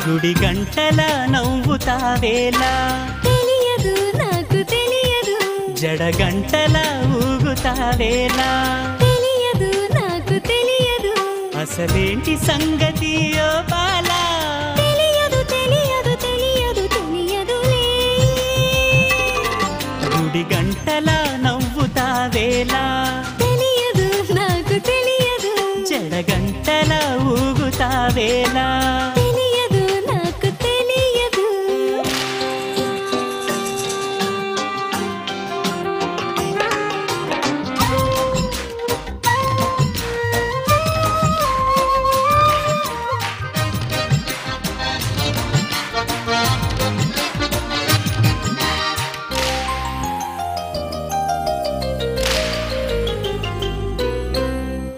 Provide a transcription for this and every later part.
గుడి గంటల నవ్వుతావేలా తెలియదు నాకు తెలియదు జడ గంటల ఊగుతావేలా తెలియదు నాకు తెలియదు అసలేంటి సంగతి ఓ బాలా తెలియదు తెలియదు తెలియదు తెలియదులే గుడి గంటల నవ్వుతావేలా తెలియదు నాకు తెలియదు జడ గంటల ఊగుతావేలా తెలియదు నాకు తెలియదు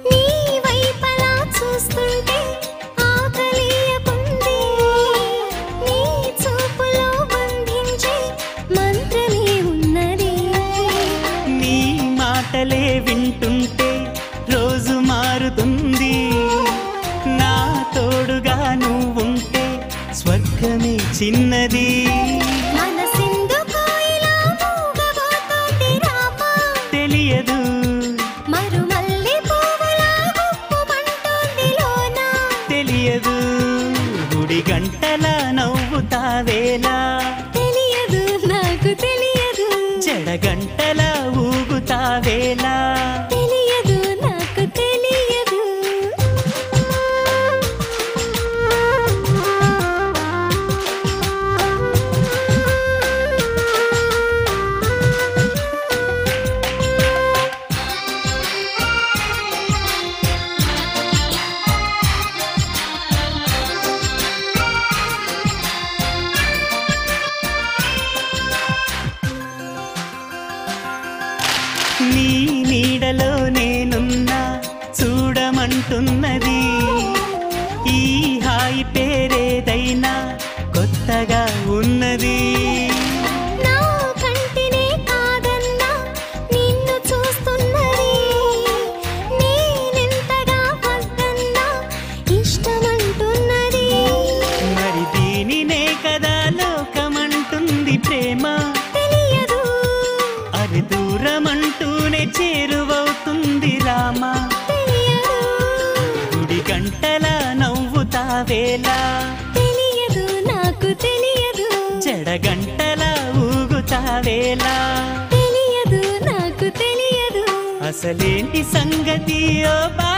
నీ వైపలా చూస్తుంటే ఆకలియకుంది నీ చూపులో బంధించే మంత్రమే ఉన్నది నీ మాటలే వింటుంటే రోజు మారుతుంది నా తోడుగా నువ్వుంటే స్వర్గమే చిన్నది మనసెందుకో ఇలా మూగబోతోంది రామా తెలియదు మరుమల్లె పువ్వులా గుప్పుమంటోంది లోనా తెలియదు గుడి గంటల నవ్వుతావేలా తెలియదు నాకు తెలియదు జడ గంటల ఊగుతావేలా తెలియదు నాకు తెలియదు నీ నీడలో నేనున్నా చూడమంటున్నది ఈ హాయి పేరేదైనా కొత్తగా ఉన్నది నా కంటినే కాదన్నా నిన్ను చూస్తున్నది నేనెంతగా వద్దన్నా ఇష్టమంటున్నది మరి దీనినే కదా లోకమంటుంది ప్రేమ తెలియదు అది దూరమంటూనే చేరువవుతుంది రామా తెలియదు గుడి గంటల నవ్వుతావేలా తెలియదు నాకు తెలియదు జడ గంటల ఊగుతావేలా తెలియదు నాకు తెలియదు అసలేంటి సంగతి ఓ బా